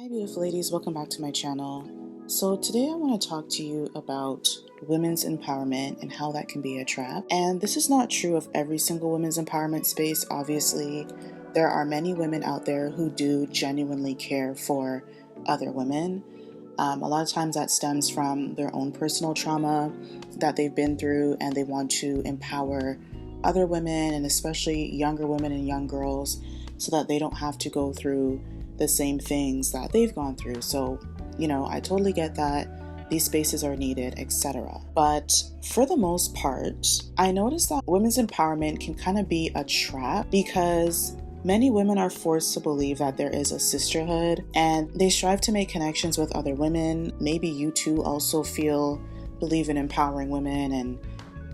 Hi beautiful ladies, welcome back to my channel. So today I want to talk to you about women's empowerment and how that can be a trap. And this is not true of every single women's empowerment space. Obviously, there are many women out there who do genuinely care for other women. A lot of times that stems from their own personal trauma that they've been through, and they want to empower other women, and especially younger women and young girls, so that they don't have to go through the same things that they've gone through. So, I totally get that these spaces are needed, etc. But for the most part, I noticed that women's empowerment can kind of be a trap because many women are forced to believe that there is a sisterhood and they strive to make connections with other women. Maybe you too also believe in empowering women and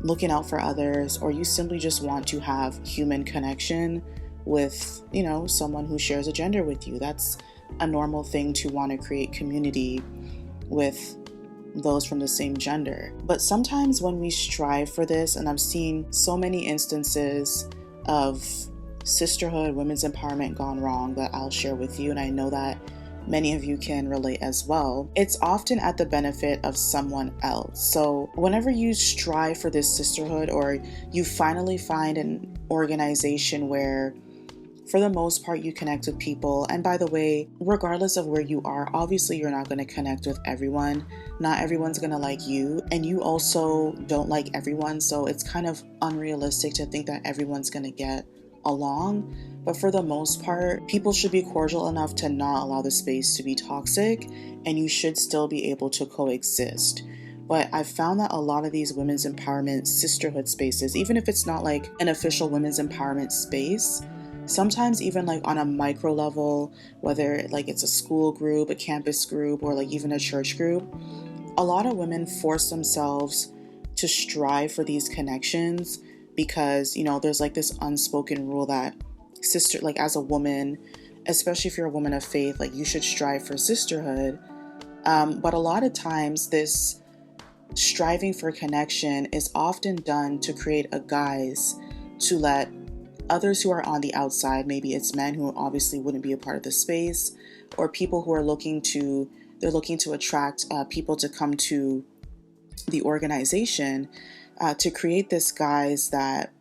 looking out for others, or you simply just want to have human connection with, someone who shares a gender with you. That's a normal thing to want to create community with those from the same gender. But sometimes when we strive for this, and I've seen so many instances of sisterhood, women's empowerment gone wrong that I'll share with you, and I know that many of you can relate as well, it's often at the benefit of someone else. So whenever you strive for this sisterhood, or you finally find an organization where for the most part you connect with people, and by the way, regardless of where you are, obviously you're not going to connect with everyone. Not everyone's going to like you, and you also don't like everyone, so it's kind of unrealistic to think that everyone's going to get along. But for the most part, people should be cordial enough to not allow the space to be toxic, and you should still be able to coexist. But I've found that a lot of these women's empowerment sisterhood spaces, even if it's not like an official women's empowerment space, sometimes even like on a micro level, whether like it's a school group, a campus group, or like even a church group, a lot of women force themselves to strive for these connections because, there's like this unspoken rule that like as a woman, especially if you're a woman of faith, like you should strive for sisterhood. But a lot of times this striving for connection is often done to create a guise to let others who are on the outside, maybe it's men who obviously wouldn't be a part of the space, or people who are looking to attract people to come to the organization, to create this guise that,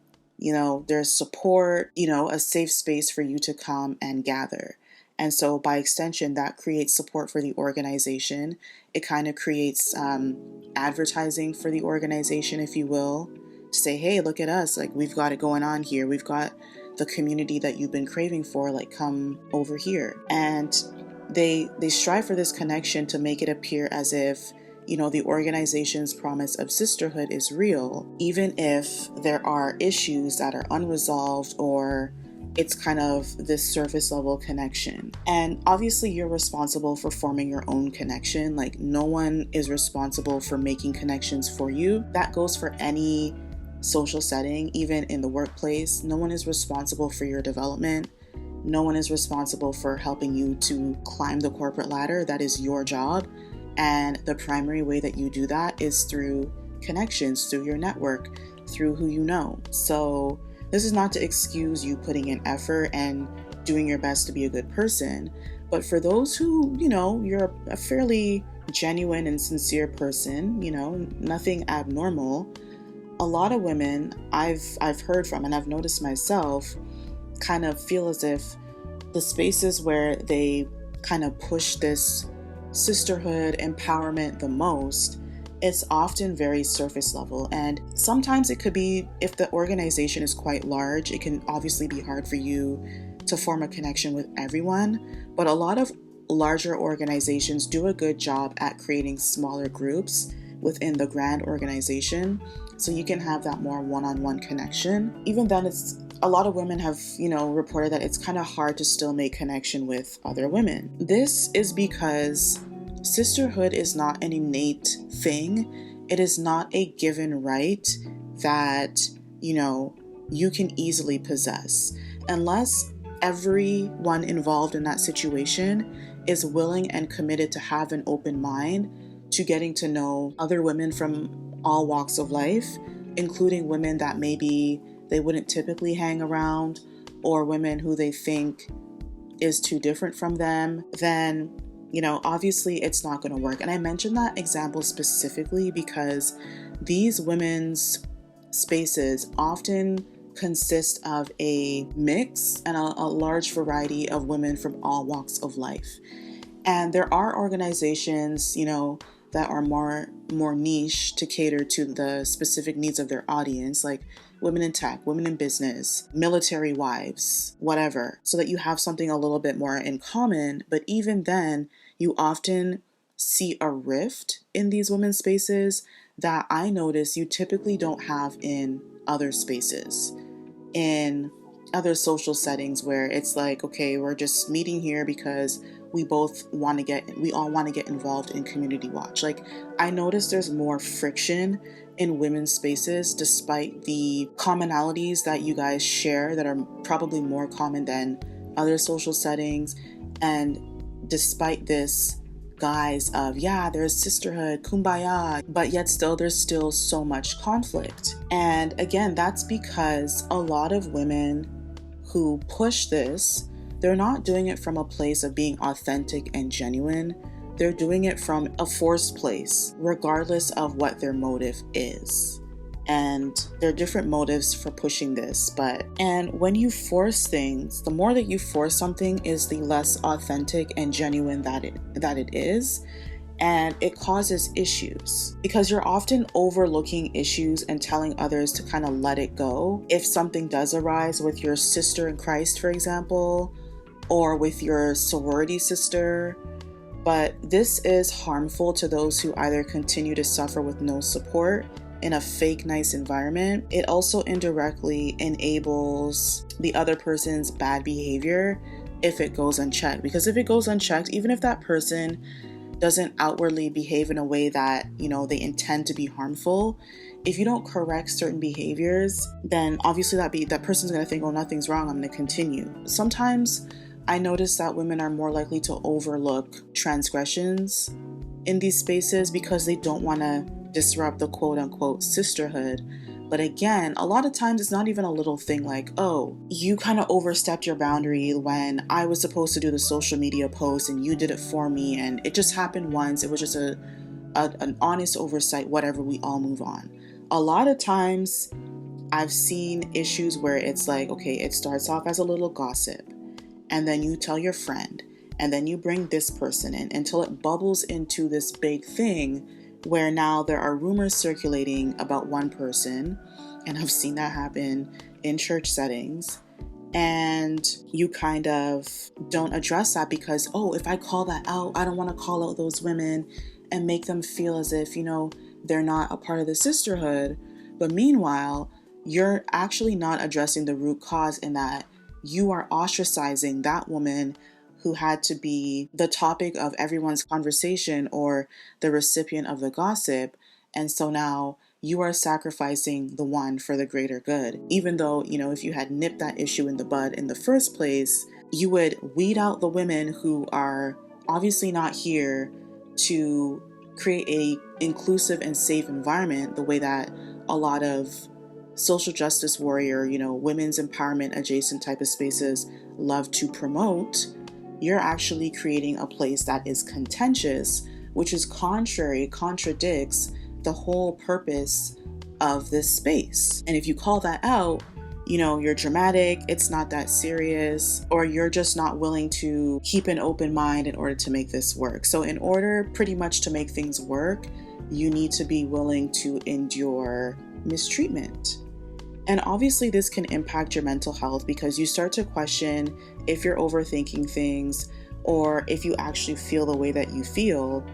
there's support, a safe space for you to come and gather. And so by extension, that creates support for the organization. It kind of creates advertising for the organization, if you will, to say, hey, look at us, like we've got it going on here. We've got the community that you've been craving for, like come over here. And they strive for this connection to make it appear as if, the organization's promise of sisterhood is real, even if there are issues that are unresolved, or it's kind of this surface level connection. And obviously you're responsible for forming your own connection. Like no one is responsible for making connections for you. That goes for any social setting, even in the workplace. No one is responsible for your development. No one is responsible for helping you to climb the corporate ladder. That is your job. And the primary way that you do that is through connections, through your network, through who you know. So this is not to excuse you putting in effort and doing your best to be a good person. But for those who, you're a fairly genuine and sincere person, nothing abnormal, a lot of women I've heard from, and I've noticed myself, kind of feel as if the spaces where they kind of push this sisterhood empowerment the most, it's often very surface level. And sometimes it could be, if the organization is quite large, it can obviously be hard for you to form a connection with everyone. But a lot of larger organizations do a good job at creating smaller groups within the grand organization, so you can have that more one-on-one connection. Even then, a lot of women have, reported that it's kind of hard to still make connection with other women. This is because sisterhood is not an innate thing. It is not a given right that, you can easily possess, unless everyone involved in that situation is willing and committed to have an open mind to getting to know other women from all walks of life, including women that maybe they wouldn't typically hang around, or women who they think is too different from them. Then Obviously it's not going to work. And I mentioned that example specifically because these women's spaces often consist of a mix and a large variety of women from all walks of life. And there are organizations, that are more niche to cater to the specific needs of their audience, like women in tech, women in business, military wives, whatever, so that you have something a little bit more in common. But even then, you often see a rift in these women's spaces that I notice you typically don't have in other spaces, in other social settings where it's like, okay, we're just meeting here because we all want to get involved in community watch. Like, I notice there's more friction in women's spaces despite the commonalities that you guys share that are probably more common than other social settings. And despite this guise of, yeah, there's sisterhood, kumbaya, but yet still there's still so much conflict. And again, that's because a lot of women who push this, they're not doing it from a place of being authentic and genuine. They're doing it from a forced place, regardless of what their motive is. And there are different motives for pushing this, and when you force things, the more that you force something is the less authentic and genuine that it is. And it causes issues because you're often overlooking issues and telling others to kind of let it go. If something does arise with your sister in Christ, for example, or with your sorority sister, but this is harmful to those who either continue to suffer with no support in a fake nice environment. It also indirectly enables the other person's bad behavior if it goes unchecked. Because if it goes unchecked, even if that person doesn't outwardly behave in a way that, they intend to be harmful, if you don't correct certain behaviors, then obviously that person's going to think, oh, nothing's wrong, I'm going to continue. Sometimes I notice that women are more likely to overlook transgressions in these spaces because they don't want to disrupt the quote unquote sisterhood. But again, a lot of times it's not even a little thing like, oh, you kind of overstepped your boundary when I was supposed to do the social media post and you did it for me, and it just happened once. It was just an honest oversight, whatever, we all move on. A lot of times I've seen issues where it's like, okay, it starts off as a little gossip, and then you tell your friend, and then you bring this person in until it bubbles into this big thing where now there are rumors circulating about one person, and I've seen that happen in church settings, and you kind of don't address that because, oh, if I call that out, I don't want to call out those women and make them feel as if, they're not a part of the sisterhood. But meanwhile, you're actually not addressing the root cause in that you are ostracizing that woman who had to be the topic of everyone's conversation or the recipient of the gossip. And so now you are sacrificing the one for the greater good. Even though, if you had nipped that issue in the bud in the first place, you would weed out the women who are obviously not here to create a inclusive and safe environment the way that a lot of social justice warrior, women's empowerment adjacent type of spaces love to promote. You're actually creating a place that is contentious, which is contradicts the whole purpose of this space. And if you call that out, you're dramatic, it's not that serious, or you're just not willing to keep an open mind in order to make this work. So in order pretty much to make things work, you need to be willing to endure mistreatment. And obviously this can impact your mental health because you start to question if you're overthinking things or if you actually feel the way that you feel.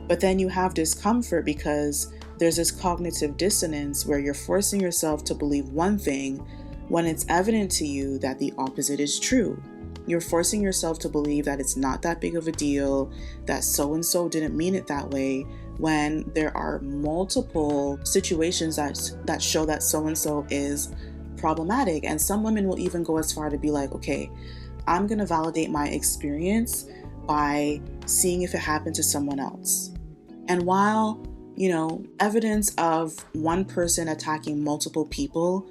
But then you have discomfort because there's this cognitive dissonance where you're forcing yourself to believe one thing when it's evident to you that the opposite is true. You're forcing yourself to believe that it's not that big of a deal, that so-and-so didn't mean it that way, when there are multiple situations that show that so-and-so is problematic. And some women will even go as far to be like, okay, I'm going to validate my experience by seeing if it happened to someone else. And while, evidence of one person attacking multiple people,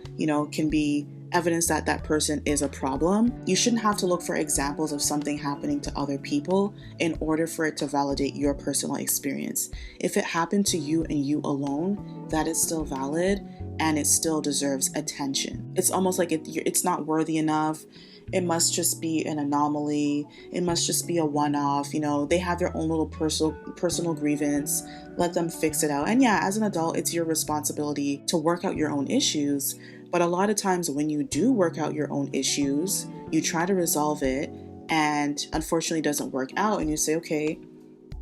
can be evidence that that person is a problem. You shouldn't have to look for examples of something happening to other people in order for it to validate your personal experience. If it happened to you and you alone, that is still valid and it still deserves attention. It's almost like it's not worthy enough. It must just be an anomaly. It must just be a one-off. They have their own little personal grievance. Let them fix it out. And yeah, as an adult, it's your responsibility to work out your own issues. But a lot of times when you do work out your own issues, you try to resolve it and unfortunately it doesn't work out. And you say, okay,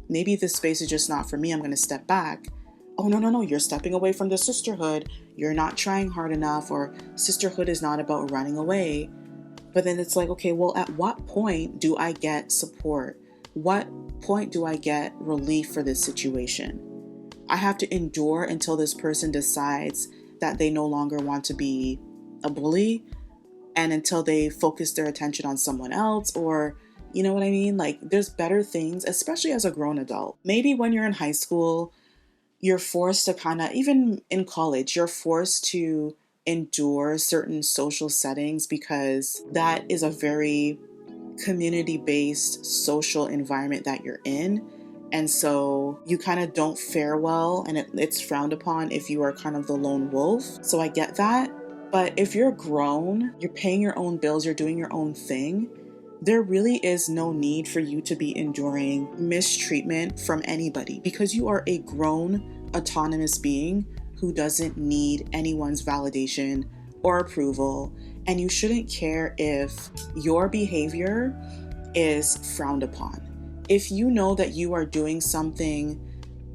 maybe this space is just not for me. I'm going to step back. Oh, no, you're stepping away from the sisterhood. You're not trying hard enough, or sisterhood is not about running away. But then it's like, okay, well, at what point do I get support? What point do I get relief for this situation? I have to endure until this person decides that they no longer want to be a bully, and until they focus their attention on someone else, or you know what I mean? Like, there's better things, especially as a grown adult. Maybe when you're in high school, you're forced to even in college, you're forced to endure certain social settings because that is a very community-based social environment that you're in. And so you kind of don't fare well, and it's frowned upon if you are kind of the lone wolf. So I get that. But if you're grown, you're paying your own bills, you're doing your own thing, there really is no need for you to be enduring mistreatment from anybody, because you are a grown, autonomous being who doesn't need anyone's validation or approval, and you shouldn't care if your behavior is frowned upon. If you know that you are doing something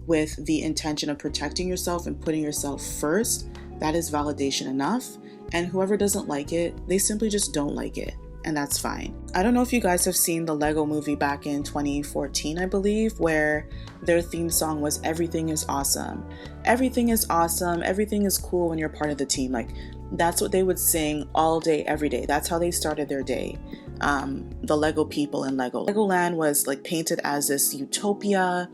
with the intention of protecting yourself and putting yourself first, that is validation enough. And whoever doesn't like it, they simply just don't like it. And that's fine. I don't know if you guys have seen the Lego movie back in 2014, I believe, where their theme song was "Everything is awesome." Everything is awesome. Everything is cool when you're part of the team. Like, that's what they would sing all day, every day. That's how they started their day. The Lego people in Legoland was like painted as this utopia.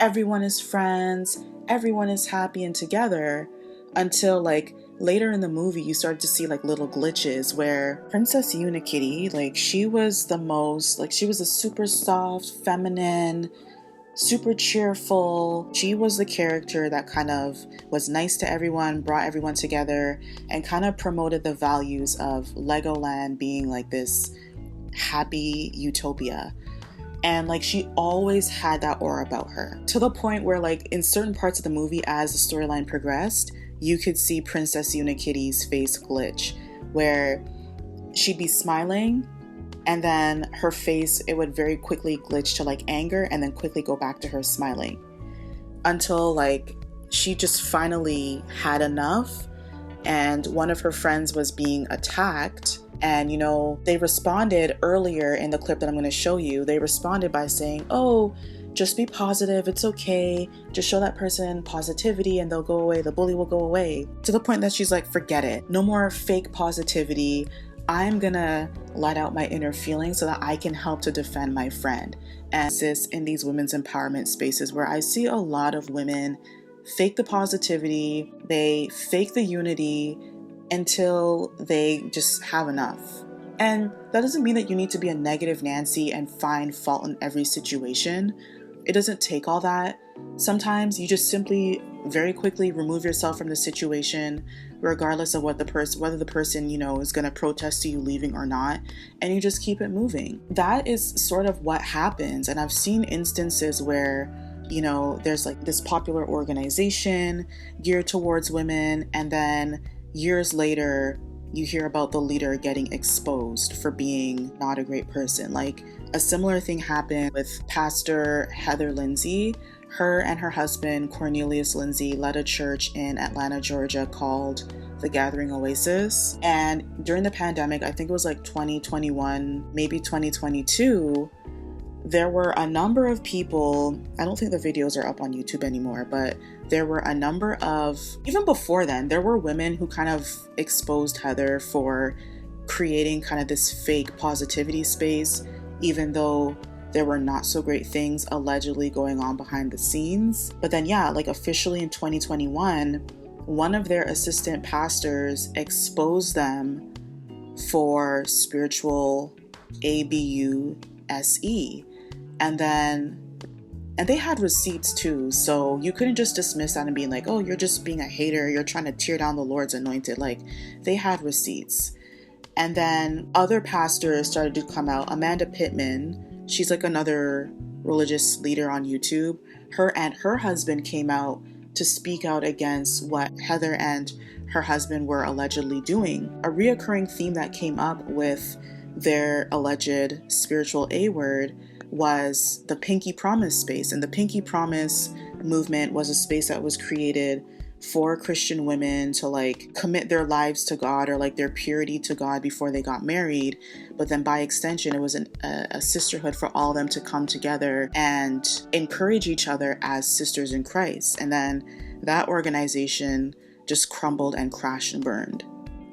Everyone is friends. Everyone is happy and together, until like later in the movie, you started to see like little glitches where Princess Unikitty, like she was a super soft, feminine, super cheerful. She was the character that kind of was nice to everyone, brought everyone together, and kind of promoted the values of Legoland being like this happy utopia. And like she always had that aura about her, to the point where like in certain parts of the movie, as the storyline progressed, you could see Princess Unikitty's face glitch, where she'd be smiling and then her face, it would very quickly glitch to like anger and then quickly go back to her smiling, until like she just finally had enough. And one of her friends was being attacked, and they responded earlier in the clip that I'm going to show you. They responded by saying, "Oh, just be positive, it's okay, just show that person positivity and they'll go away, the bully will go away." To the point that she's like, forget it, no more fake positivity. I'm gonna let out my inner feelings so that I can help to defend my friend. And this in these women's empowerment spaces, where I see a lot of women fake the positivity, they fake the unity until they just have enough. And that doesn't mean that you need to be a negative Nancy and find fault in every situation. It doesn't take all that. Sometimes you just simply very quickly remove yourself from the situation, regardless of whether the person is going to protest to you leaving or not, and you just keep it moving. That is sort of what happens. And I've seen instances where there's like this popular organization geared towards women, and then years later you hear about the leader getting exposed for being not a great person. Like, a similar thing happened with Pastor Heather Lindsay. Her and her husband, Cornelius Lindsay, led a church in Atlanta, Georgia called the Gathering Oasis. And during the pandemic, I think it was like 2021, maybe 2022, there were a number of people, I don't think the videos are up on YouTube anymore, but there were a number of, even before then, there were women who kind of exposed Heather for creating kind of this fake positivity space, even though there were not so great things allegedly going on behind the scenes. But then officially in 2021, one of their assistant pastors exposed them for spiritual ABUSE. And they had receipts too, so you couldn't just dismiss that and be like, oh, you're just being a hater, you're trying to tear down the Lord's anointed. Like, they had receipts. And then other pastors started to come out. Amanda Pittman, she's like another religious leader on YouTube. Her and her husband came out to speak out against what Heather and her husband were allegedly doing. A reoccurring theme that came up with their alleged spiritual A word was the Pinky Promise space. And the Pinky Promise movement was a space that was created for Christian women to like commit their lives to God, or like their purity to God before they got married. But then by extension, it was a sisterhood for all of them to come together and encourage each other as sisters in Christ. And then that organization just crumbled and crashed and burned,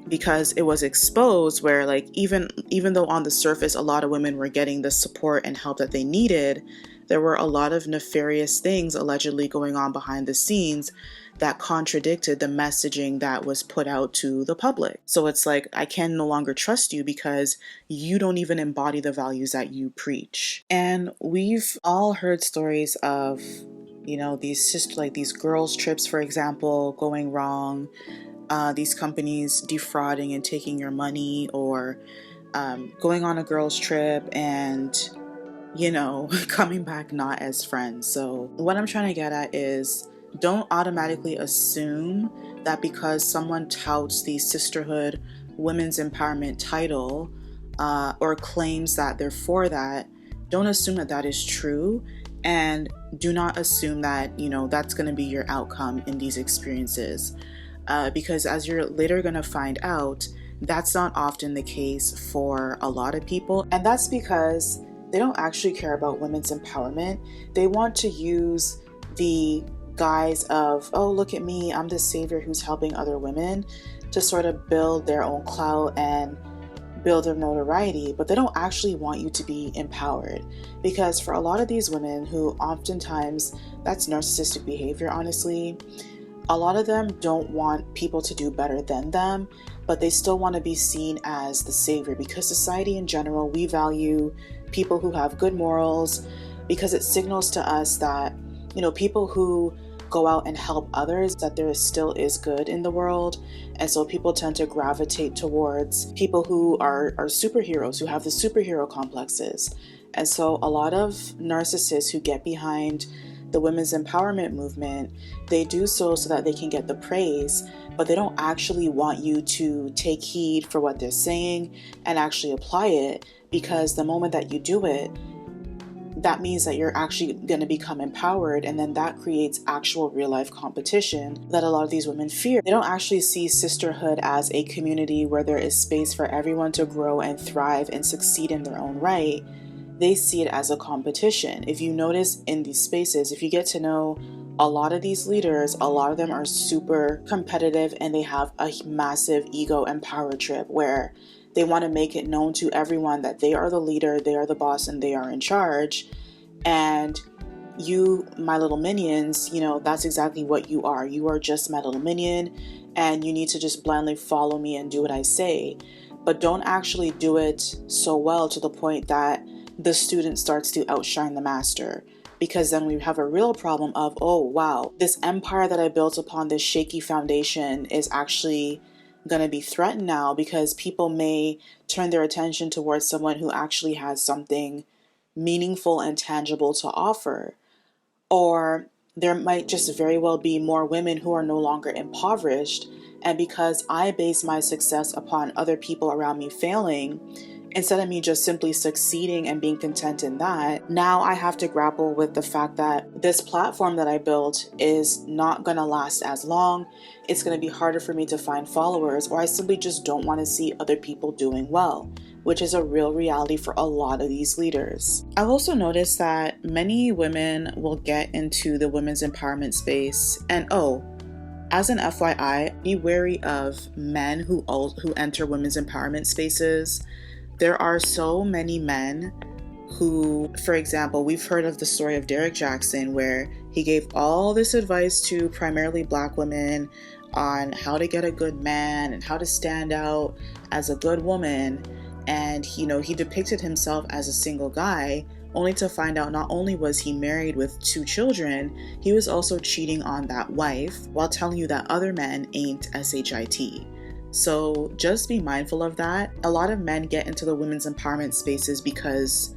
because it was exposed where like even though on the surface a lot of women were getting the support and help that they needed, there were a lot of nefarious things allegedly going on behind the scenes that contradicted the messaging that was put out to the public. So it's like, I can no longer trust you because you don't even embody the values that you preach. And we've all heard stories of, these girls' trips, for example, going wrong, these companies defrauding and taking your money, or going on a girls' trip and coming back not as friends. So what I'm trying to get at is, don't automatically assume that because someone touts the sisterhood, women's empowerment title, or claims that they're for that, don't assume that that is true. And do not assume that, that's going to be your outcome in these experiences. Because as you're later going to find out, that's not often the case for a lot of people. And that's because they don't actually care about women's empowerment. They want to use the guise of, oh, look at me, I'm the savior who's helping other women, to sort of build their own clout and build their notoriety. But they don't actually want you to be empowered, because for a lot of these women, who oftentimes, that's narcissistic behavior, honestly, a lot of them don't want people to do better than them, but they still want to be seen as the savior, because society in general, we value people who have good morals, because it signals to us that, people who go out and help others, that there still is good in the world. And so people tend to gravitate towards people who are superheroes, who have the superhero complexes. And so a lot of narcissists who get behind the women's empowerment movement, they do so that they can get the praise, but they don't actually want you to take heed for what they're saying and actually apply it, because the moment that you do it, that means that you're actually going to become empowered, and then that creates actual real life competition that a lot of these women fear. They don't actually see sisterhood as a community where there is space for everyone to grow and thrive and succeed in their own right. They see it as a competition. If you notice in these spaces, if you get to know a lot of these leaders, a lot of them are super competitive, and they have a massive ego and power trip where they want to make it known to everyone that they are the leader, they are the boss, and they are in charge. And you, my little minions, that's exactly what you are. You are just my little minion, and you need to just blindly follow me and do what I say. But don't actually do it so well to the point that the student starts to outshine the master. Because then we have a real problem of, oh wow, this empire that I built upon this shaky foundation is actually going to be threatened now, because people may turn their attention towards someone who actually has something meaningful and tangible to offer. Or there might just very well be more women who are no longer impoverished, and because I base my success upon other people around me failing, instead of me just simply succeeding and being content in that, now I have to grapple with the fact that this platform that I built is not going to last as long. It's going to be harder for me to find followers, or I simply just don't want to see other people doing well, which is a real reality for a lot of these leaders. I've also noticed that many women will get into the women's empowerment space, and as an FYI, be wary of men who enter women's empowerment spaces. There are so many men who, for example, we've heard of the story of Derek Jackson, where he gave all this advice to primarily Black women on how to get a good man and how to stand out as a good woman. And he depicted himself as a single guy, only to find out not only was he married with 2 children, he was also cheating on that wife while telling you that other men ain't shit. So just be mindful of that. A lot of men get into the women's empowerment spaces because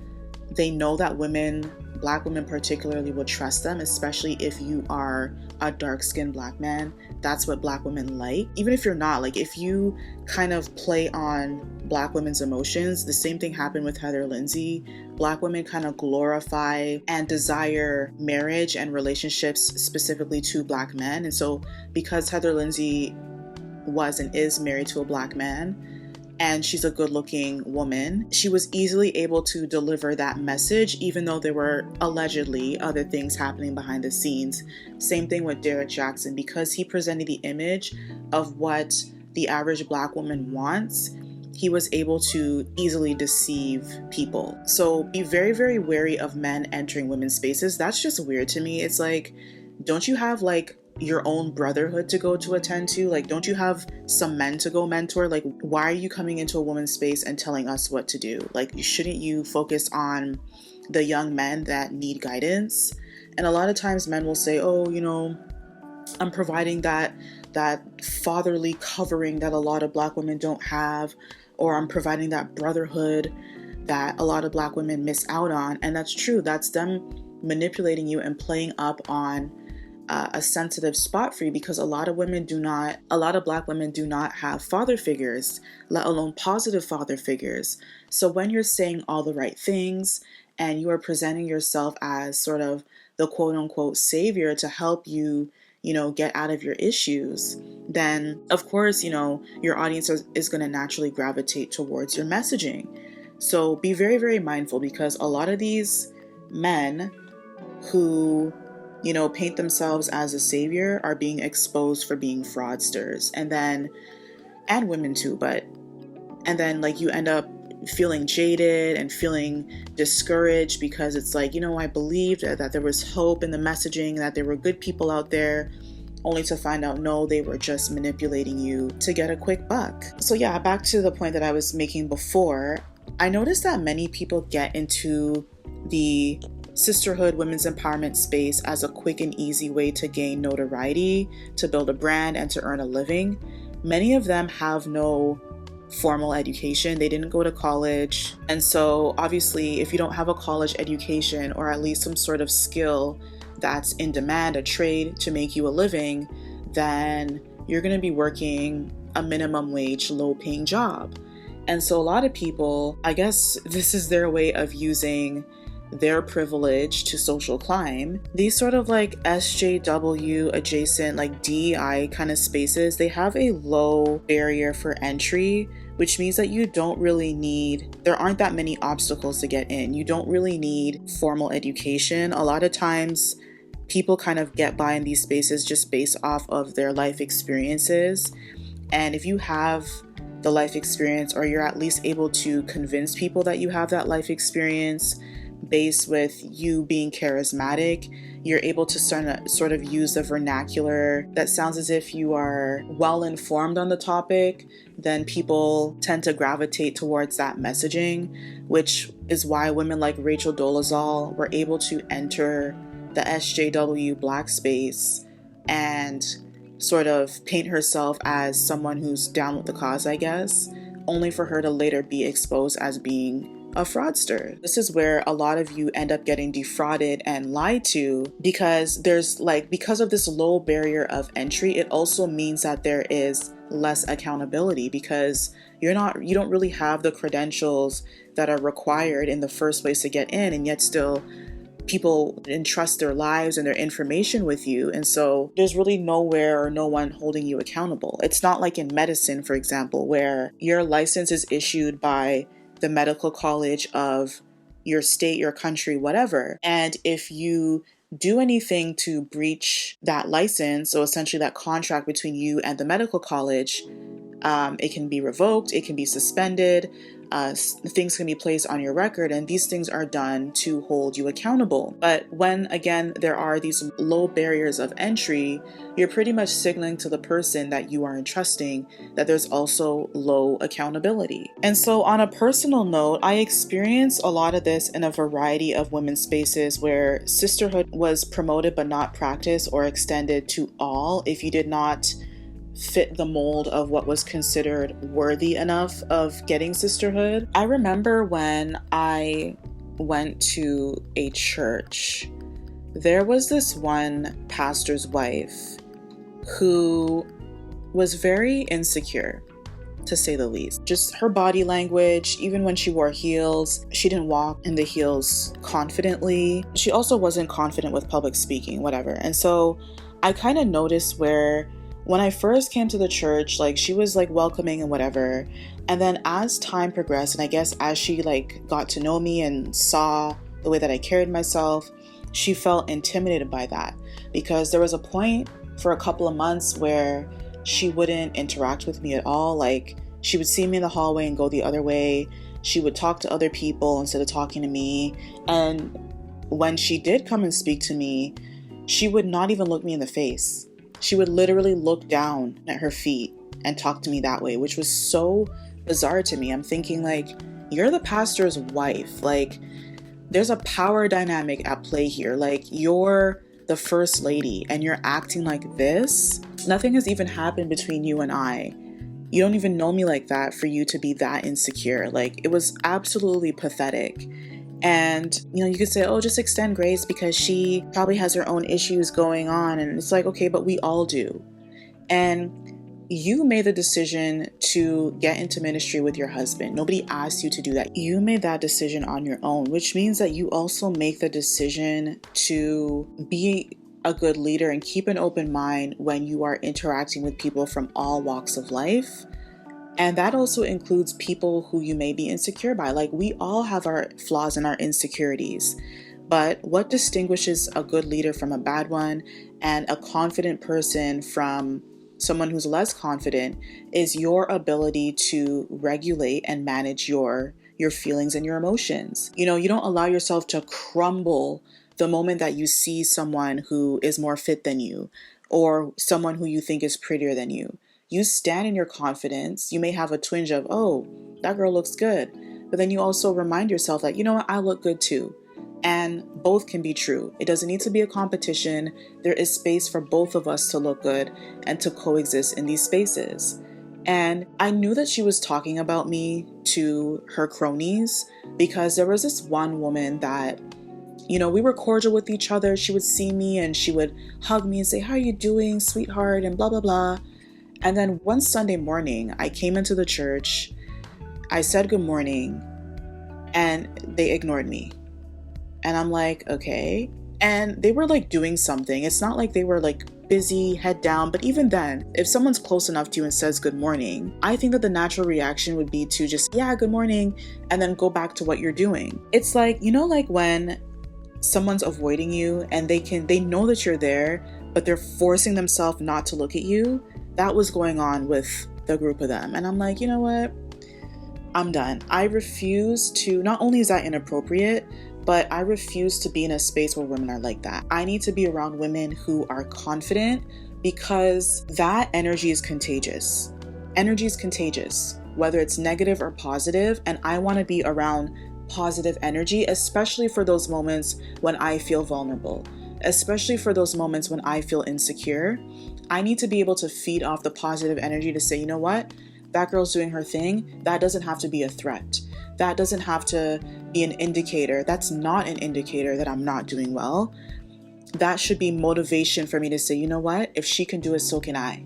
they know that women, Black women particularly, will trust them, especially if you are a dark-skinned Black man. That's what Black women like. Even if you're not, like if you kind of play on Black women's emotions, the same thing happened with Heather Lindsay. Black women kind of glorify and desire marriage and relationships specifically to Black men. And so because Heather Lindsay was and is married to a Black man, and she's a good-looking woman, she was easily able to deliver that message, even though there were allegedly other things happening behind the scenes. Same thing with Derek Jackson. Because he presented the image of what the average Black woman wants, he was able to easily deceive people. So be very, very wary of men entering women's spaces. That's just weird to me. It's like, don't you have like your own brotherhood to go to attend to? Like, don't you have some men to go mentor? Like, why are you coming into a woman's space and telling us what to do? Like, shouldn't you focus on the young men that need guidance? And a lot of times men will say, oh, I'm providing that fatherly covering that a lot of Black women don't have, or I'm providing that brotherhood that a lot of Black women miss out on. And that's true. That's them manipulating you and playing up on a sensitive spot for you, because a lot of Black women do not have father figures, let alone positive father figures. So when you're saying all the right things and you are presenting yourself as sort of the quote unquote savior to help you, get out of your issues, then of course, your audience is going to naturally gravitate towards your messaging. So be very, very mindful, because a lot of these men who paint themselves as a savior are being exposed for being fraudsters. And women too, and then like you end up feeling jaded and feeling discouraged, because it's like, I believed that there was hope in the messaging, that there were good people out there, only to find out, no, they were just manipulating you to get a quick buck. So yeah, back to the point that I was making before, I noticed that many people get into the sisterhood, women's empowerment space as a quick and easy way to gain notoriety, to build a brand, and to earn a living. Many of them have no formal education. They didn't go to college. And so obviously, if you don't have a college education, or at least some sort of skill that's in demand, a trade to make you a living, then you're going to be working a minimum wage, low paying job. And so a lot of people, I guess this is their way of using their privilege to social climb. These sort of like SJW adjacent, like DEI kind of spaces, they have a low barrier for entry, which means that there aren't that many obstacles to get in. You don't really need formal education. A lot of times people kind of get by in these spaces just based off of their life experiences. And if you have the life experience, or you're at least able to convince people that you have that life experience, based with you being charismatic, you're able to sort of use the vernacular that sounds as if you are well informed on the topic, then people tend to gravitate towards that messaging, which is why women like Rachel Dolezal were able to enter the SJW Black space and sort of paint herself as someone who's down with the cause, I guess, only for her to later be exposed as being a fraudster. This is where a lot of you end up getting defrauded and lied to, because because of this low barrier of entry, it also means that there is less accountability, because you don't really have the credentials that are required in the first place to get in, and yet still people entrust their lives and their information with you. And so there's really nowhere or no one holding you accountable. It's not like in medicine, for example, where your license is issued by the medical college of your state, your country, whatever. And if you do anything to breach that license, so essentially that contract between you and the medical college, it can be revoked, it can be suspended. things can be placed on your record, and these things are done to hold you accountable. But when, again, there are these low barriers of entry, you're pretty much signaling to the person that you are entrusting that there's also low accountability. And so on a personal note, I experienced a lot of this in a variety of women's spaces where sisterhood was promoted but not practiced or extended to all if you did not fit the mold of what was considered worthy enough of getting sisterhood. I remember when I went to a church, there was this one pastor's wife who was very insecure, to say the least. Just her body language, even when she wore heels, she didn't walk in the heels confidently. She also wasn't confident with public speaking, whatever. And so I kind of noticed where when I first came to the church, like she was like welcoming and whatever. And then as time progressed, and I guess as she like got to know me and saw the way that I carried myself, she felt intimidated by that, because there was a point for a couple of months where she wouldn't interact with me at all. Like she would see me in the hallway and go the other way. She would talk to other people instead of talking to me. And when she did come and speak to me, she would not even look me in the face. She would literally look down at her feet and talk to me that way, which was so bizarre to me. I'm thinking like, you're the pastor's wife. Like there's a power dynamic at play here. Like you're the first lady and you're acting like this. Nothing has even happened between you and I. You don't even know me like that for you to be that insecure. Like it was absolutely pathetic. And, you know, you could say, oh, just extend grace because she probably has her own issues going on. And it's like, okay, but we all do. And you made the decision to get into ministry with your husband. Nobody asked you to do that. You made that decision on your own, which means that you also make the decision to be a good leader and keep an open mind when you are interacting with people from all walks of life. And that also includes people who you may be insecure by. Like we all have our flaws and our insecurities. But what distinguishes a good leader from a bad one and a confident person from someone who's less confident is your ability to regulate and manage your feelings and your emotions. You know, you don't allow yourself to crumble the moment that you see someone who is more fit than you or someone who you think is prettier than you. You stand in your confidence. You may have a twinge of, oh, that girl looks good. But then you also remind yourself that, you know what, I look good too. And both can be true. It doesn't need to be a competition. There is space for both of us to look good and to coexist in these spaces. And I knew that she was talking about me to her cronies because there was this one woman that, you know, we were cordial with each other. She would see me and she would hug me and say, how are you doing, sweetheart? And blah, blah, blah. And then one Sunday morning, I came into the church, I said good morning, and they ignored me. And I'm like, okay. And they were like doing something. It's not like they were like busy, head down. But even then, if someone's close enough to you and says good morning, I think that the natural reaction would be to just, yeah, good morning, and then go back to what you're doing. It's like, you know, like when someone's avoiding you and they know that you're there, but they're forcing themselves not to look at you. That was going on with the group of them. And I'm like, you know what? I'm done. I refuse to, not only is that inappropriate, but I refuse to be in a space where women are like that. I need to be around women who are confident because that energy is contagious. Energy is contagious, whether it's negative or positive. And I want to be around positive energy, especially for those moments when I feel vulnerable, especially for those moments when I feel insecure. I need to be able to feed off the positive energy to say, you know what? That girl's doing her thing. That doesn't have to be a threat. That doesn't have to be an indicator. That's not an indicator that I'm not doing well. That should be motivation for me to say, you know what? If she can do it, so can I.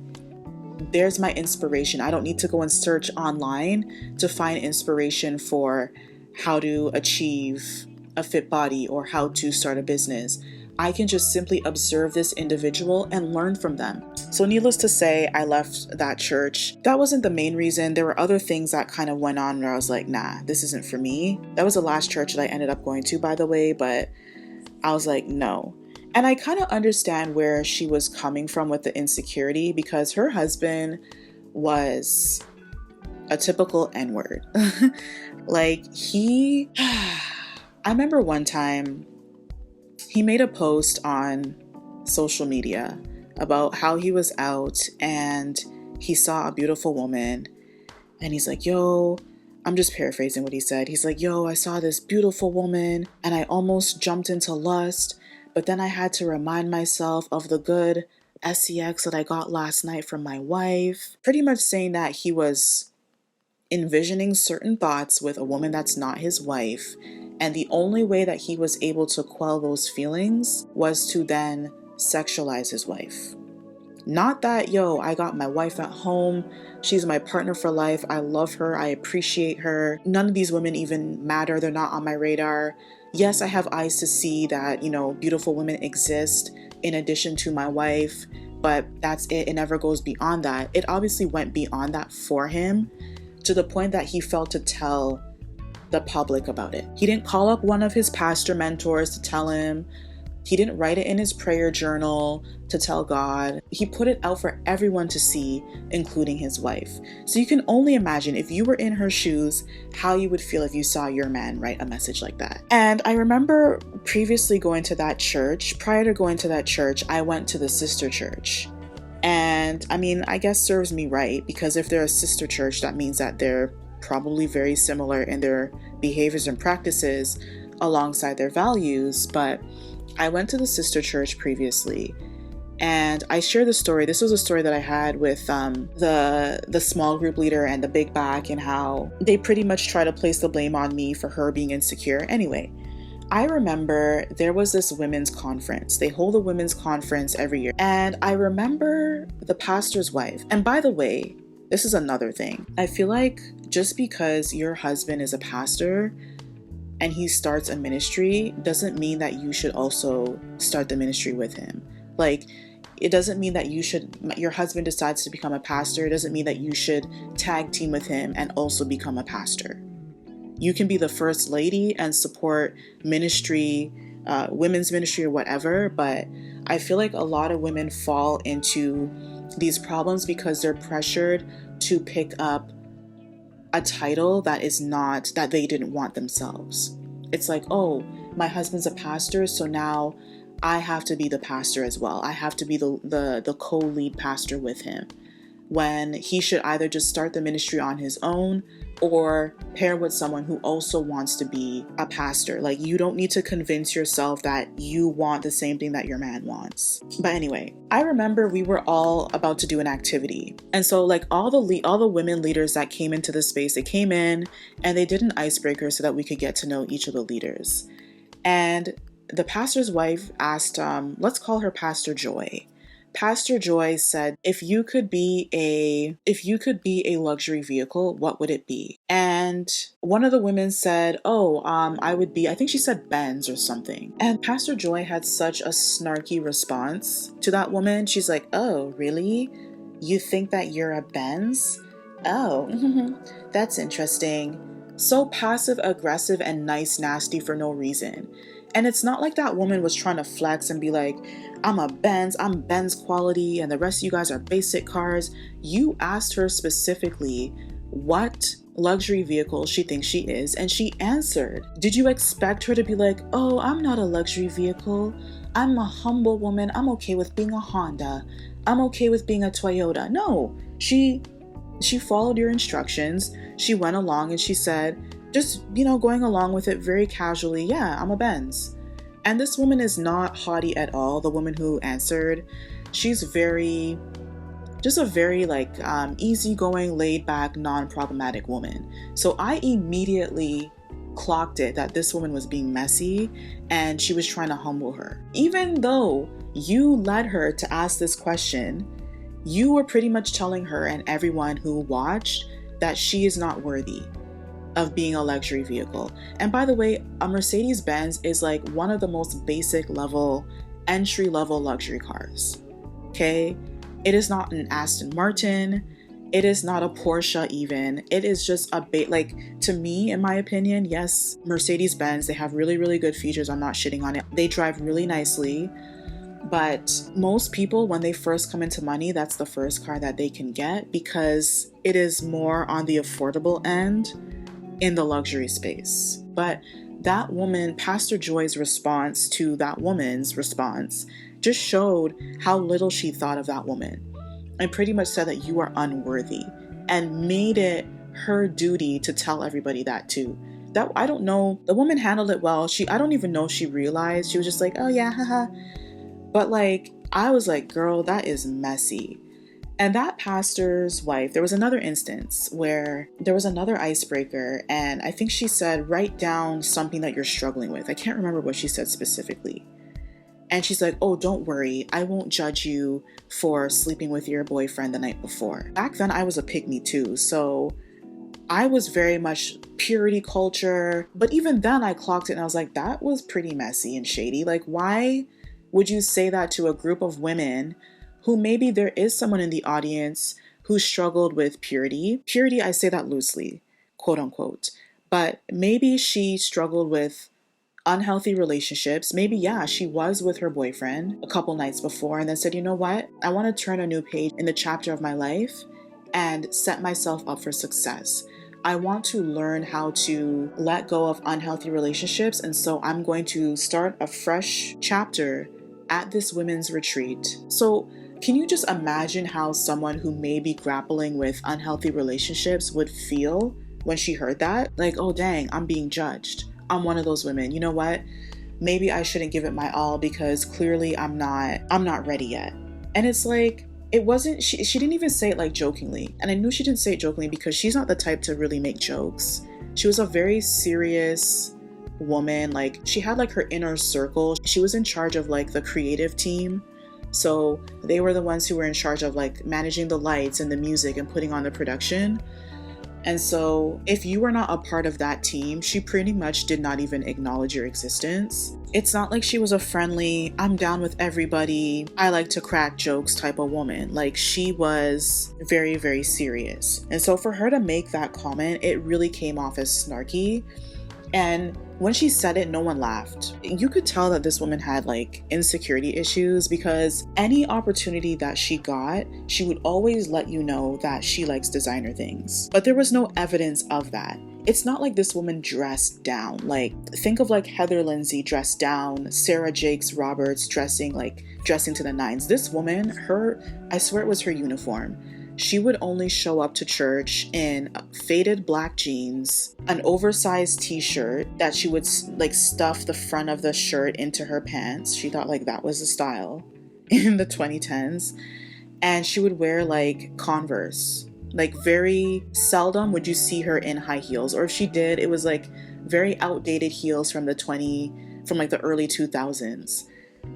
There's my inspiration. I don't need to go and search online to find inspiration for how to achieve a fit body or how to start a business. I can just simply observe this individual and learn from them. So needless to say, I left that church. That wasn't the main reason. There were other things that kind of went on where I was like, nah, this isn't for me. That was the last church that I ended up going to, by the way, but I was like, no. And I kind of understand where she was coming from with the insecurity because her husband was a typical N-word. Like I remember one time he made a post on social media about how he was out and he saw a beautiful woman and he's like, yo, I'm just paraphrasing what he said. He's like, yo, I saw this beautiful woman and I almost jumped into lust, but then I had to remind myself of the good sex that I got last night from my wife. Pretty much saying that he was envisioning certain thoughts with a woman that's not his wife, and the only way that he was able to quell those feelings was to then sexualize his wife. Not that, yo, I got my wife at home, she's my partner for life, I love her, I appreciate her, none of these women even matter, they're not on my radar. Yes, I have eyes to see that, beautiful women exist in addition to my wife, but that's it. It never goes beyond that. It obviously went beyond that for him, to the point that he felt to tell the public about it. He didn't call up one of his pastor mentors to tell him. He didn't write it in his prayer journal to tell God. He put it out for everyone to see, including his wife. So you can only imagine, if you were in her shoes, how you would feel if you saw your man write a message like that. And I remember previously going to that church. Prior to going to that church, I went to the sister church. And I mean, I guess serves me right, because if they're a sister church, that means that they're probably very similar in their behaviors and practices alongside their values. But I went to the sister church previously, and I shared the story. This was a story that I had with the small group leader and the big back, and how they pretty much try to place the blame on me for her being insecure. Anyway, I remember there was this women's conference. They hold a women's conference every year. And I remember the pastor's wife. And by the way, this is another thing. I feel like just because your husband is a pastor and he starts a ministry doesn't mean that you should also start the ministry with him. Like, it doesn't mean that your husband decides to become a pastor. It doesn't mean that you should tag team with him and also become a pastor. You can be the first lady and support ministry, women's ministry or whatever, but I feel like a lot of women fall into these problems because they're pressured to pick up a title that they didn't want themselves. It's like, oh, my husband's a pastor, so now I have to be the pastor as well. I have to be the co-lead pastor with him, when he should either just start the ministry on his own or pair with someone who also wants to be a pastor. Like, you don't need to convince yourself that you want the same thing that your man wants. But anyway, I remember we were all about to do an activity. And so like all the women leaders that came into the space, they came in and they did an icebreaker so that we could get to know each of the leaders. And the pastor's wife asked, let's call her Pastor Joy. Pastor Joy said, if you could be a luxury vehicle, what would it be? And one of the women said, I think she said Benz or something. And Pastor Joy had such a snarky response to that woman. She's like, oh, really? You think that you're a Benz? Oh, that's interesting. So passive aggressive and nice nasty for no reason. And it's not like that woman was trying to flex and be like, I'm Benz quality, and the rest of you guys are basic cars. You asked her specifically what luxury vehicle she thinks she is, and she answered. Did you expect her to be like, oh, I'm not a luxury vehicle. I'm a humble woman. I'm okay with being a Honda. I'm okay with being a Toyota. No, she followed your instructions. She went along and she said, just, going along with it very casually, yeah, I'm a Benz. And this woman is not haughty at all. The woman who answered, she's a very easygoing, laid back, non-problematic woman. So I immediately clocked it that this woman was being messy and she was trying to humble her. Even though you led her to ask this question, you were pretty much telling her and everyone who watched that she is not worthy of being a luxury vehicle. And by the way, a Mercedes-Benz is like one of the most basic level, entry level luxury cars. Okay? It is not an Aston Martin. It is not a Porsche even. It is just to me, in my opinion, yes, Mercedes-Benz, they have really, really good features. I'm not shitting on it. They drive really nicely. But most people, when they first come into money, that's the first car that they can get because it is more on the affordable end in the luxury space. But that woman, Pastor Joy's response to that woman's response just showed how little she thought of that woman and pretty much said that you are unworthy and made it her duty to tell everybody that too. That, I don't know, the woman handled it well. I don't even know if she realized. She was just like, oh yeah, haha. But like, I was like, girl, that is messy. And that pastor's wife, there was another instance where there was another icebreaker, and I think she said, write down something that you're struggling with. I can't remember what she said specifically. And she's like, oh, don't worry, I won't judge you for sleeping with your boyfriend the night before. Back then I was a pygmy too, so I was very much purity culture. But even then I clocked it and I was like, that was pretty messy and shady. Like, why would you say that to a group of women who maybe there is someone in the audience who struggled with purity? Purity, I say that loosely, quote unquote. But maybe she struggled with unhealthy relationships. Maybe, yeah, she was with her boyfriend a couple nights before and then said, you know what? I want to turn a new page in the chapter of my life and set myself up for success. I want to learn how to let go of unhealthy relationships. And so I'm going to start a fresh chapter at this women's retreat. So can you just imagine how someone who may be grappling with unhealthy relationships would feel when she heard that? Like, oh dang, I'm being judged. I'm one of those women. You know what? Maybe I shouldn't give it my all because clearly I'm not ready yet. And it's like, it wasn't, she didn't even say it like jokingly. And I knew she didn't say it jokingly because she's not the type to really make jokes. She was a very serious woman. Like, she had like her inner circle. She was in charge of like the creative team. So they were the ones who were in charge of like managing the lights and the music and putting on the production. And so if you were not a part of that team, she pretty much did not even acknowledge your existence. It's not like she was a friendly, I'm down with everybody, I like to crack jokes type of woman. Like, she was very, very serious. And so for her to make that comment, it really came off as snarky. And when she said it, no one laughed. You could tell that this woman had like insecurity issues because any opportunity that she got, she would always let you know that she likes designer things. But there was no evidence of that. It's not like this woman dressed down. Like, think of like Heather Lindsay dressed down, Sarah Jakes Roberts dressing to the nines. This woman, I swear it was her uniform. She would only show up to church in faded black jeans, an oversized t-shirt that she would like stuff the front of the shirt into her pants. She thought like that was the style in the 2010s. And she would wear like Converse. Like, very seldom would you see her in high heels. Or if she did, it was like very outdated heels from like the early 2000s.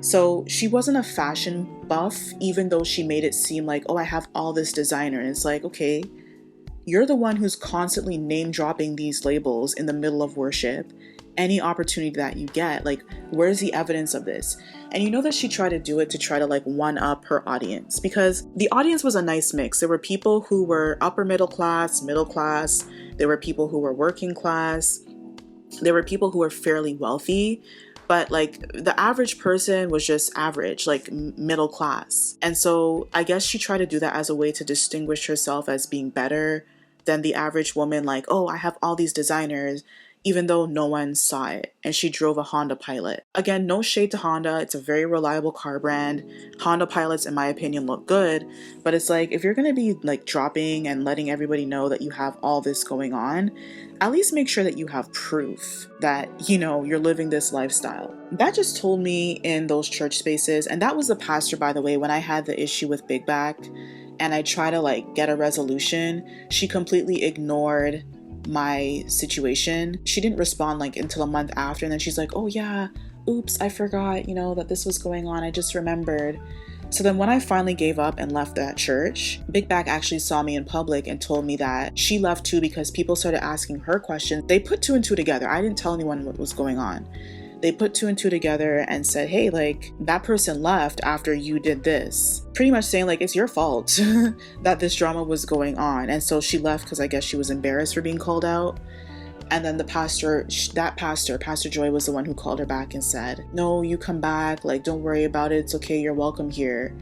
So she wasn't a fashion buff, even though she made it seem like, oh, I have all this designer. And it's like, okay, you're the one who's constantly name dropping these labels in the middle of worship. Any opportunity that you get, like, where's the evidence of this? And you know that she tried to do it to try to like one up her audience, because the audience was a nice mix. There were people who were upper middle class. There were people who were working class. There were people who were fairly wealthy. But like, the average person was just average, like middle class. And so I guess she tried to do that as a way to distinguish herself as being better than the average woman. Like, oh, I have all these designers, even though no one saw it. And she drove a Honda Pilot. Again, no shade to Honda. It's a very reliable car brand. Honda Pilots, in my opinion, look good. But it's like, if you're going to be like dropping and letting everybody know that you have all this going on, at least make sure that you have proof that, you know, you're living this lifestyle. That just told me in those church spaces. And that was the pastor, by the way, when I had the issue with Big Back and I tried to like get a resolution, she completely ignored my situation. She didn't respond like until a month after. And then she's like, oh yeah, oops, I forgot, you know, that this was going on. I just remembered. So then when I finally gave up and left that church, Big Back actually saw me in public and told me that she left too because people started asking her questions. They put two and two together. I didn't tell anyone what was going on. They put two and two together and said, hey, like, that person left after you did this. Pretty much saying like, it's your fault that this drama was going on. And so she left because I guess she was embarrassed for being called out. And then Pastor Joy was the one who called her back and said, no, you come back, like, don't worry about it, it's okay, you're welcome here.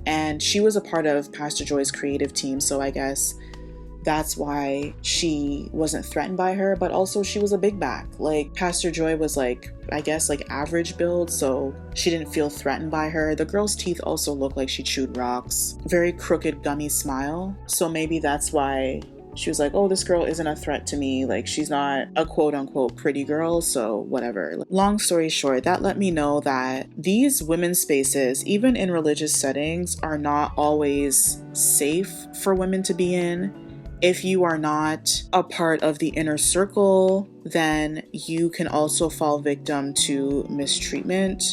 And she was a part of Pastor Joy's creative team, so I guess that's why she wasn't threatened by her, but also she was a big back. Like, Pastor Joy was like, I guess, like average build, so she didn't feel threatened by her. The girl's teeth also looked like she chewed rocks. Very crooked, gummy smile. So maybe that's why she was like, oh, this girl isn't a threat to me. Like, she's not a quote unquote pretty girl, so whatever. Long story short, that let me know that these women's spaces, even in religious settings, are not always safe for women to be in. If you are not a part of the inner circle, then you can also fall victim to mistreatment.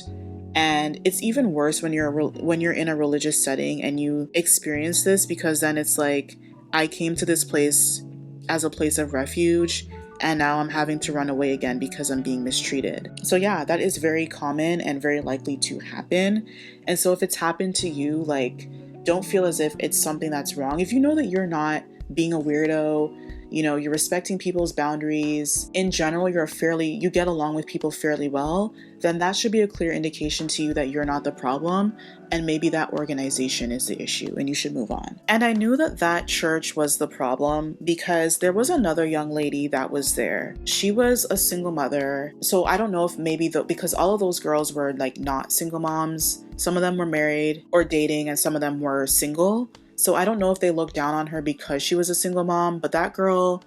And it's even worse when you're in a religious setting and you experience this, because then it's like, I came to this place as a place of refuge, and now I'm having to run away again because I'm being mistreated. So yeah, that is very common and very likely to happen. And so if it's happened to you, like, don't feel as if it's something that's wrong. If you know that you're not being a weirdo, you know, you're respecting people's boundaries, in general, you get along with people fairly well, then that should be a clear indication to you that you're not the problem, and maybe that organization is the issue and you should move on. And I knew that that church was the problem because there was another young lady that was there. She was a single mother. So I don't know if maybe because all of those girls were like not single moms. Some of them were married or dating and some of them were single. So I don't know if they looked down on her because she was a single mom, but that girl,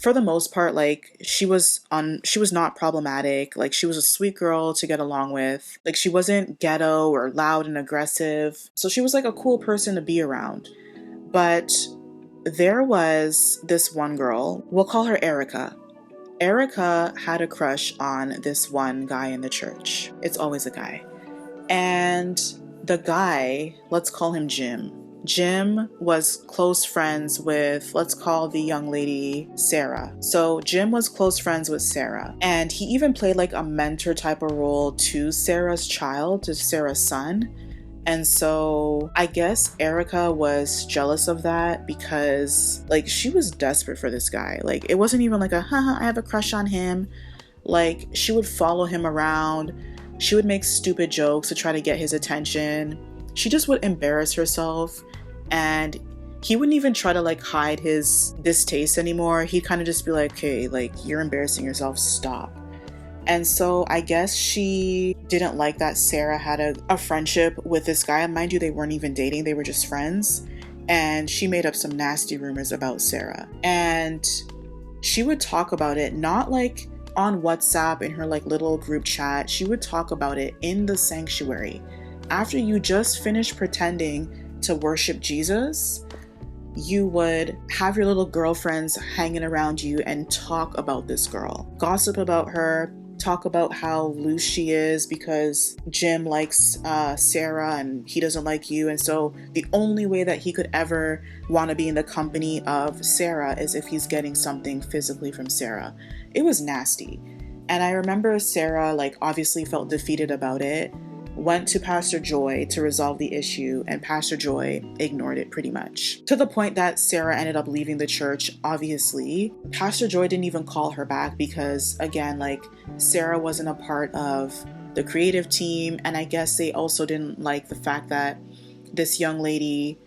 for the most part, like, she was not problematic. Like, she was a sweet girl to get along with. Like, she wasn't ghetto or loud and aggressive. So she was like a cool person to be around. But there was this one girl, we'll call her Erica. Erica had a crush on this one guy in the church. It's always a guy. And the guy, let's call him Jim. Jim was close friends with, let's call the young lady Sarah. So Jim was close friends with Sarah. And he even played like a mentor type of role to Sarah's child, to Sarah's son. And so I guess Erica was jealous of that because, like, she was desperate for this guy. Like, it wasn't even like I have a crush on him. Like, she would follow him around. She would make stupid jokes to try to get his attention. She just would embarrass herself, and he wouldn't even try to like hide his distaste anymore. He'd kind of just be like, okay, like, you're embarrassing yourself, stop. And so I guess she didn't like that Sarah had a friendship with this guy. And mind you, they weren't even dating, they were just friends. And she made up some nasty rumors about Sarah. And she would talk about it, not like on WhatsApp in her like little group chat. She would talk about it in the sanctuary. After you just finished pretending to worship Jesus, you would have your little girlfriends hanging around you and talk about this girl. Gossip about her, talk about how loose she is because Jim likes Sarah and he doesn't like you. And so the only way that he could ever want to be in the company of Sarah is if he's getting something physically from Sarah. It was nasty. And I remember Sarah, like, obviously felt defeated about it, went to Pastor Joy to resolve the issue, and Pastor Joy ignored it pretty much. To the point that Sarah ended up leaving the church, obviously. Pastor Joy didn't even call her back because, again, like, Sarah wasn't a part of the creative team, and I guess they also didn't like the fact that this young lady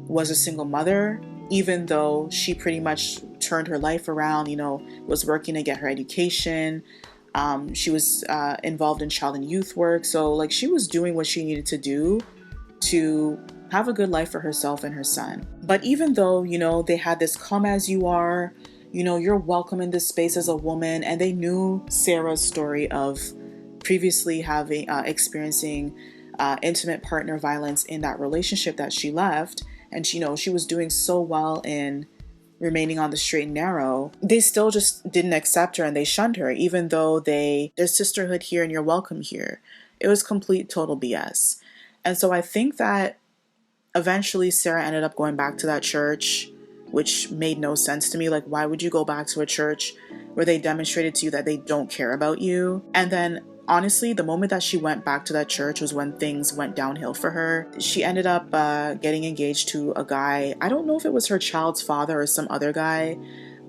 was a single mother, even though she pretty much turned her life around, you know, was working to get her education. She was involved in child and youth work. So like she was doing what she needed to do to have a good life for herself and her son. But even though, you know, they had this come as you are, you know, you're welcome in this space as a woman. And they knew Sarah's story of previously having experiencing intimate partner violence in that relationship that she left. And, you know, she was doing so well in remaining on the straight and narrow, they still just didn't accept her and they shunned her, even though there's sisterhood here and you're welcome here. It was complete, total BS. And so I think that eventually Sarah ended up going back to that church, which made no sense to me. Like, why would you go back to a church where they demonstrated to you that they don't care about you? And then honestly, the moment that she went back to that church was when things went downhill for her. She ended up getting engaged to a guy. I don't know if it was her child's father or some other guy,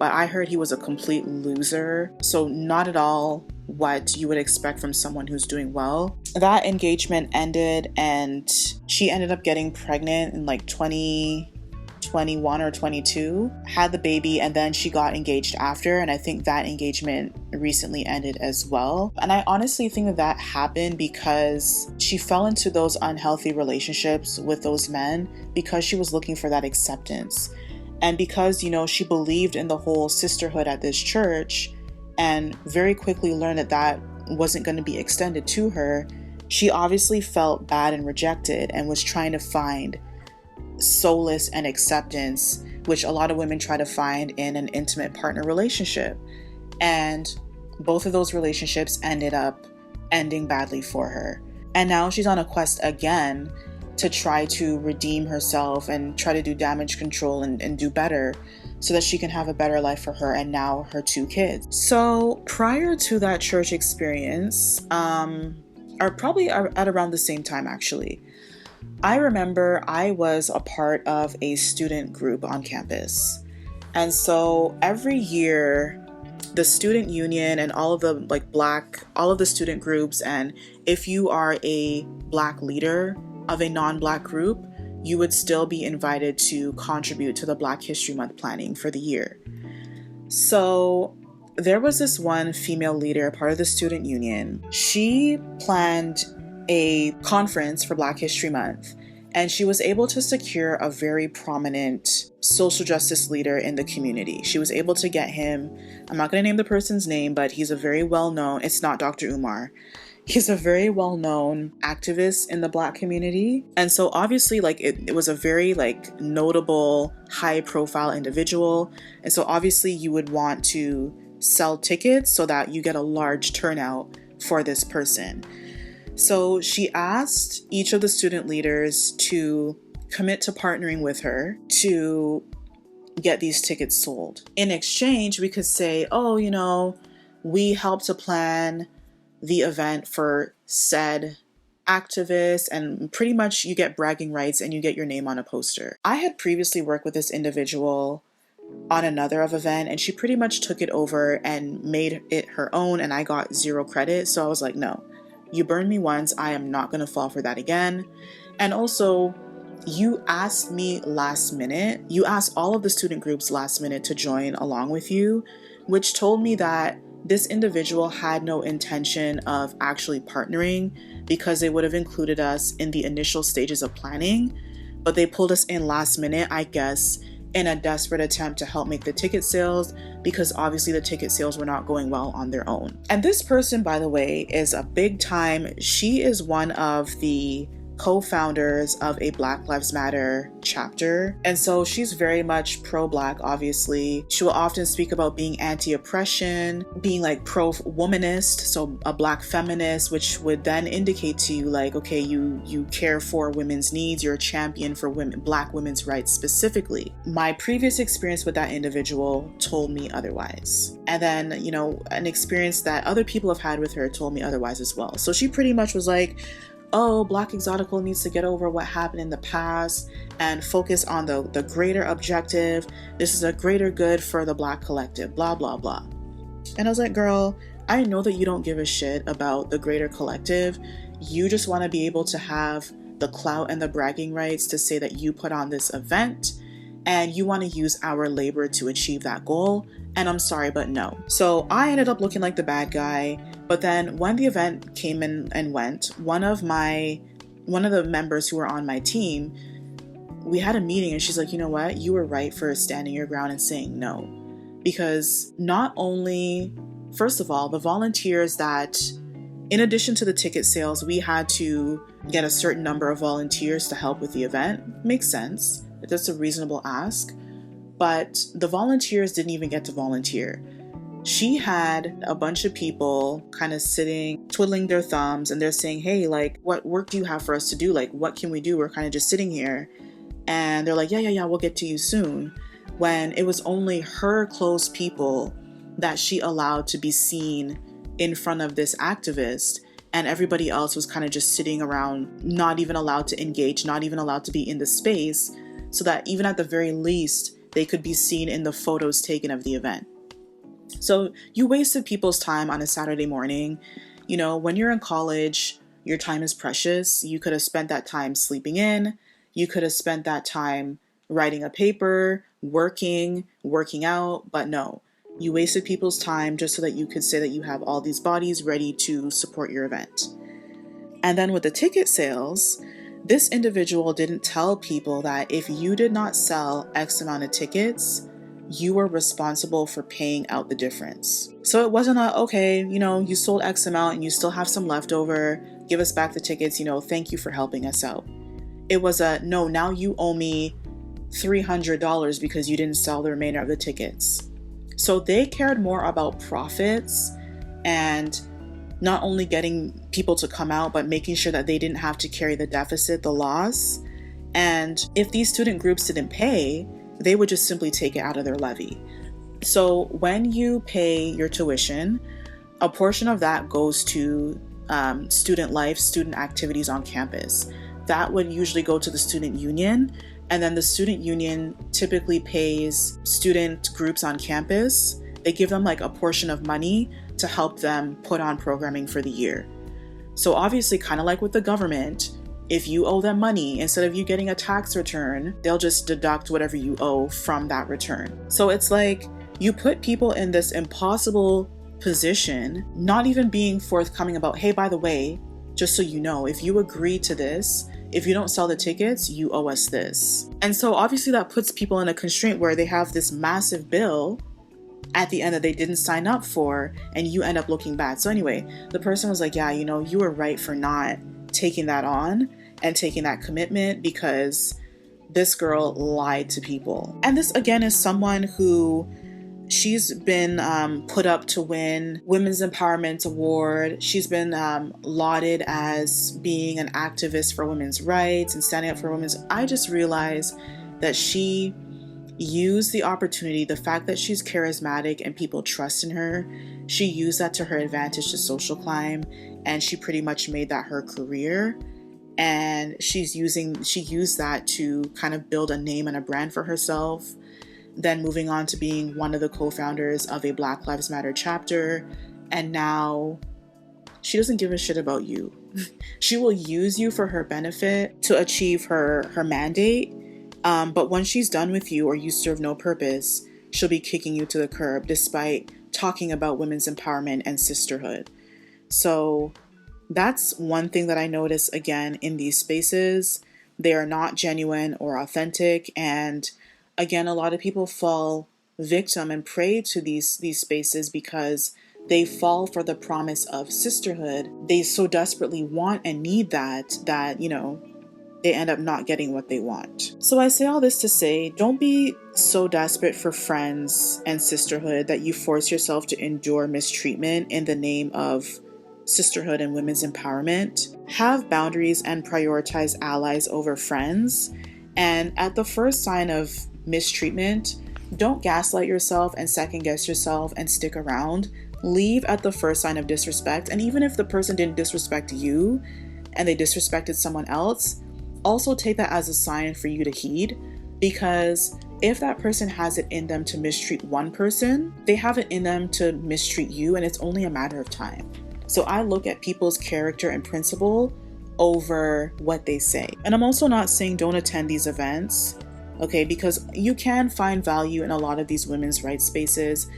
but I heard he was a complete loser. So not at all what you would expect from someone who's doing well. That engagement ended and she ended up getting pregnant in like 2021 or 22, had the baby, and then she got engaged after, and I think that engagement recently ended as well. And I honestly think that that happened because she fell into those unhealthy relationships with those men because she was looking for that acceptance. And because, you know, she believed in the whole sisterhood at this church and very quickly learned that that wasn't going to be extended to her, she obviously felt bad and rejected and was trying to find solace and acceptance, which a lot of women try to find in an intimate partner relationship. And both of those relationships ended up ending badly for her. And now she's on a quest again to try to redeem herself and try to do damage control and do better so that she can have a better life for her and now her 2 kids. So prior to that church experience, or probably at around the same time actually, I remember I was a part of a student group on campus. And so every year, the student union and all of the student groups, and if you are a Black leader of a non-Black group, you would still be invited to contribute to the Black History Month planning for the year. So there was this one female leader, part of the student union. She planned a conference for Black History Month, and she was able to secure a very prominent social justice leader in the community. She was able to get him, I'm not going to name the person's name, but he's a very well-known, it's not Dr. Umar. He's a very well-known activist in the Black community. And so obviously it was a very notable, high-profile individual. And so obviously you would want to sell tickets so that you get a large turnout for this person. So she asked each of the student leaders to commit to partnering with her to get these tickets sold. In exchange, we could say, oh, you know, we helped to plan the event for said activist, and pretty much you get bragging rights and you get your name on a poster. I had previously worked with this individual on another event, and she pretty much took it over and made it her own, and I got 0 credit. So I was like, no, you burned me once, I am not going to fall for that again. And also, you asked me last minute, you asked all of the student groups last minute to join along with you, which told me that this individual had no intention of actually partnering because they would have included us in the initial stages of planning, but they pulled us in last minute, I guess, in a desperate attempt to help make the ticket sales, because obviously the ticket sales were not going well on their own. And this person, by the way, is a big time. She is one of the co-founders of a Black Lives Matter chapter. And so she's very much pro-Black, obviously. She will often speak about being anti-oppression, being pro-womanist, so a Black feminist, which would then indicate to you okay, you care for women's needs, you're a champion for women, Black women's rights specifically. My previous experience with that individual told me otherwise. And then, an experience that other people have had with her told me otherwise as well. So she pretty much was like, oh, Black Exotical needs to get over what happened in the past and focus on the greater objective. This is a greater good for the Black collective, blah, blah, blah. And I was like, girl, I know that you don't give a shit about the greater collective. You just want to be able to have the clout and the bragging rights to say that you put on this event, and you want to use our labor to achieve that goal. And I'm sorry, but no. So I ended up looking like the bad guy. But then when the event came in and went, one of the members who were on my team, we had a meeting, and she's like, you know what? You were right for standing your ground and saying no. Because not only, first of all, the volunteers that, in addition to the ticket sales, we had to get a certain number of volunteers to help with the event. Makes sense. That's a reasonable ask. But the volunteers didn't even get to volunteer. She had a bunch of people kind of sitting, twiddling their thumbs, and they're saying, hey, what work do you have for us to do? What can we do? We're kind of just sitting here. And they're like, yeah, we'll get to you soon. When it was only her close people that she allowed to be seen in front of this activist, and everybody else was kind of just sitting around, not even allowed to engage, not even allowed to be in the space, so that even at the very least, they could be seen in the photos taken of the event. So you wasted people's time on a Saturday morning. You know, when you're in college, your time is precious. You could have spent that time sleeping in. You could have spent that time writing a paper, working out, but no. You wasted people's time just so that you could say that you have all these bodies ready to support your event. And then with the ticket sales, this individual didn't tell people that if you did not sell X amount of tickets, you were responsible for paying out the difference. So it wasn't a, okay, you know, you sold X amount and you still have some left over, give us back the tickets, you know, thank you for helping us out. It was a, no, now you owe me $300 because you didn't sell the remainder of the tickets. So they cared more about profits and not only getting people to come out, but making sure that they didn't have to carry the deficit, the loss. And if these student groups didn't pay, they would just simply take it out of their levy. So when you pay your tuition, a portion of that goes to student life, student activities on campus. That would usually go to the student union. And then the student union typically pays student groups on campus. They give them like a portion of money to help them put on programming for the year. So obviously, kind of like with the government, if you owe them money, instead of you getting a tax return, they'll just deduct whatever you owe from that return. So it's like you put people in this impossible position, not even being forthcoming about, hey, by the way, just so you know, if you agree to this, if you don't sell the tickets, you owe us this. And so obviously that puts people in a constraint where they have this massive bill at the end that they didn't sign up for, and you end up looking bad. So anyway, the person was like, yeah, you know, you were right for not taking that on and taking that commitment, because this girl lied to people. And this again is someone who, she's been put up to win Women's Empowerment Award. She's been lauded as being an activist for women's rights and standing up for women's. I just realized that she used the opportunity, the fact that she's charismatic and people trust in her, she used that to her advantage to social climb, and she pretty much made that her career. And she used that to kind of build a name and a brand for herself. Then moving on to being one of the co-founders of a Black Lives Matter chapter. And now she doesn't give a shit about you. She will use you for her benefit to achieve her mandate. But when she's done with you or you serve no purpose, she'll be kicking you to the curb despite talking about women's empowerment and sisterhood. So that's one thing that I notice again in these spaces. They are not genuine or authentic. And again, a lot of people fall victim and prey to these spaces because they fall for the promise of sisterhood. They so desperately want and need that, you know, they end up not getting what they want. So I say all this to say, don't be so desperate for friends and sisterhood that you force yourself to endure mistreatment in the name of sisterhood and women's empowerment. Have boundaries and prioritize allies over friends. And at the first sign of mistreatment, don't gaslight yourself and second guess yourself and stick around. Leave at the first sign of disrespect. And even if the person didn't disrespect you and they disrespected someone else, also take that as a sign for you to heed, because if that person has it in them to mistreat one person, they have it in them to mistreat you, and it's only a matter of time. So I look at people's character and principle over what they say. And I'm also not saying don't attend these events, okay, because you can find value in a lot of these women's rights spaces.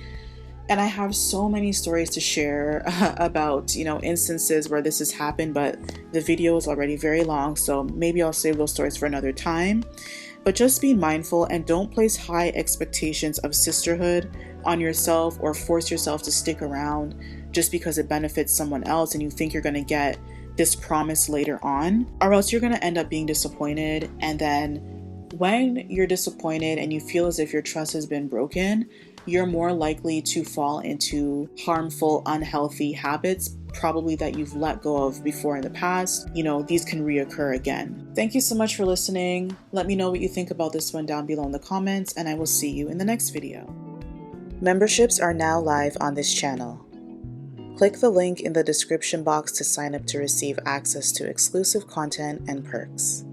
And I have so many stories to share about, you know, instances where this has happened, but the video is already very long, so maybe I'll save those stories for another time. But just be mindful and don't place high expectations of sisterhood on yourself or force yourself to stick around just because it benefits someone else and you think you're going to get this promise later on, or else you're going to end up being disappointed. And then when you're disappointed and you feel as if your trust has been broken, you're more likely to fall into harmful, unhealthy habits, probably that you've let go of before in the past. You know, these can reoccur again. Thank you so much for listening. Let me know what you think about this one down below in the comments, and I will see you in the next video. Memberships are now live on this channel. Click the link in the description box to sign up to receive access to exclusive content and perks.